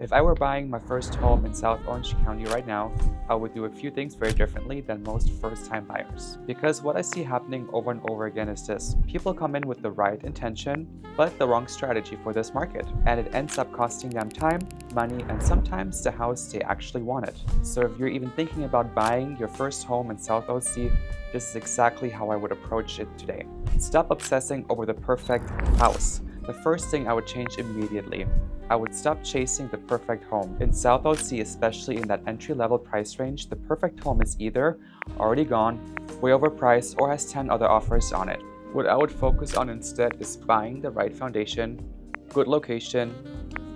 If I were buying my first home in South Orange County right now, I would do a few things very differently than most first-time buyers. Because what I see happening over and over again is this. People come in with the right intention, but the wrong strategy for this market. And it ends up costing them time, money, and sometimes the house they actually wanted. So if you're even thinking about buying your first home in South OC, this is exactly how I would approach it today. Stop obsessing over the perfect house. The first thing I would change immediately. I would stop chasing the perfect home. In South OC, especially in that entry-level price range, the perfect home is either already gone, way overpriced, or has 10 other offers on it. What I would focus on instead is buying the right foundation, good location,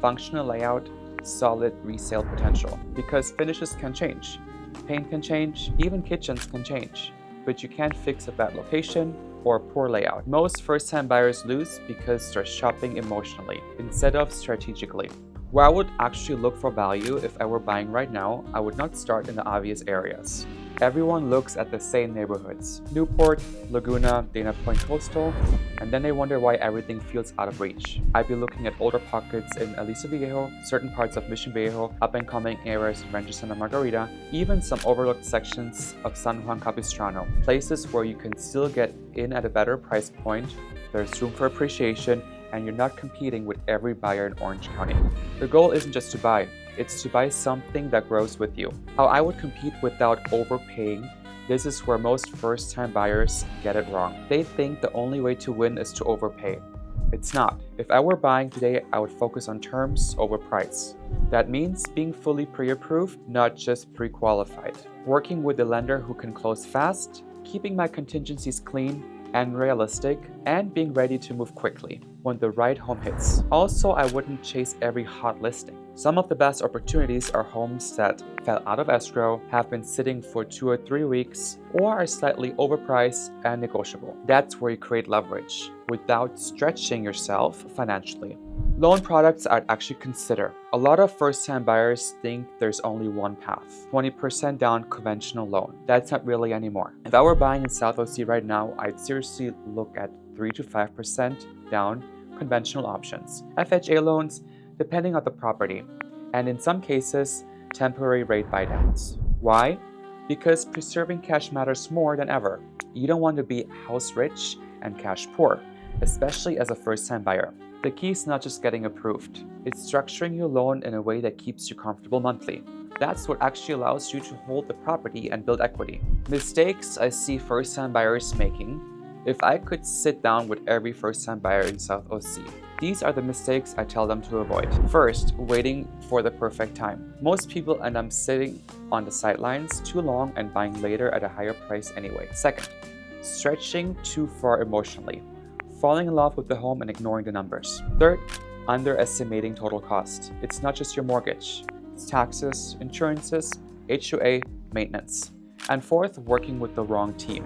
functional layout, solid resale potential. Because finishes can change, paint can change, even kitchens can change. But you can't fix a bad location or poor layout. Most first-time buyers lose because they're shopping emotionally instead of strategically. Where I would actually look for value if I were buying right now, I would not start in the obvious areas. Everyone looks at the same neighborhoods: Newport, Laguna, Dana Point Coastal, and then they wonder why everything feels out of reach. I'd be looking at older pockets in Aliso Viejo, certain parts of Mission Viejo, up-and-coming areas in Rancho Santa Margarita, even some overlooked sections of San Juan Capistrano, places where you can still get in at a better price point, there's room for appreciation, and you're not competing with every buyer in Orange County. The goal isn't just to buy, it's to buy something that grows with you. How I would compete without overpaying, this is where most first-time buyers get it wrong. They think the only way to win is to overpay. It's not. If I were buying today, I would focus on terms over price. That means being fully pre-approved, not just pre-qualified. Working with a lender who can close fast, keeping my contingencies clean and realistic, and being ready to move quickly when the right home hits. Also, I wouldn't chase every hot listing. Some of the best opportunities are homes that fell out of escrow, have been sitting for 2 or 3 weeks, or are slightly overpriced and negotiable. That's where you create leverage without stretching yourself financially. Loan products I'd actually consider. A lot of first-time buyers think there's only one path: 20% down conventional loan. That's not really anymore. If I were buying in South OC right now, I'd seriously look at 3 to 5% down conventional options. FHA loans, depending on the property, and in some cases, temporary rate buydowns. Why? Because preserving cash matters more than ever. You don't want to be house rich and cash poor, especially as a first-time buyer. The key is not just getting approved, it's structuring your loan in a way that keeps you comfortable monthly. That's what actually allows you to hold the property and build equity. Mistakes I see first-time buyers making. If I could sit down with every first-time buyer in South OC, these are the mistakes I tell them to avoid. First, waiting for the perfect time. Most people end up sitting on the sidelines too long and buying later at a higher price anyway. Second, stretching too far emotionally. Falling in love with the home and ignoring the numbers. Third, underestimating total cost. It's not just your mortgage. It's taxes, insurances, HOA, maintenance. And fourth, working with the wrong team.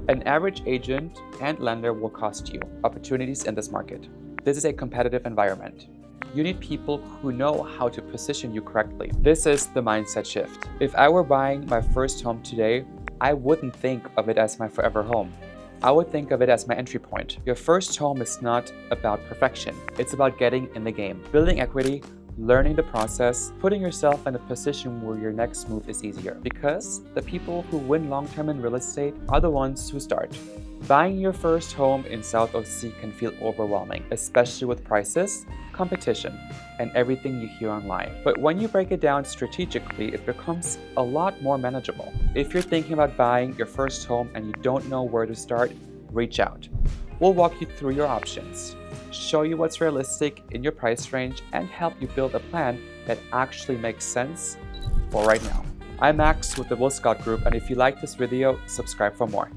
An average agent and lender will cost you opportunities in this market. This is a competitive environment. You need people who know how to position you correctly. This is the mindset shift. If I were buying my first home today, I wouldn't think of it as my forever home. I would think of it as my entry point. Your first home is not about perfection. It's about getting in the game, building equity, learning the process, putting yourself in a position where your next move is easier. Because the people who win long-term in real estate are the ones who start. Buying your first home in South OC can feel overwhelming, especially with prices, competition, and everything you hear online. But when you break it down strategically, it becomes a lot more manageable. If you're thinking about buying your first home and you don't know where to start, reach out. We'll walk you through your options, show you what's realistic in your price range, and help you build a plan that actually makes sense for right now. I'm Max with the Will Scott Group, and if you like this video, subscribe for more.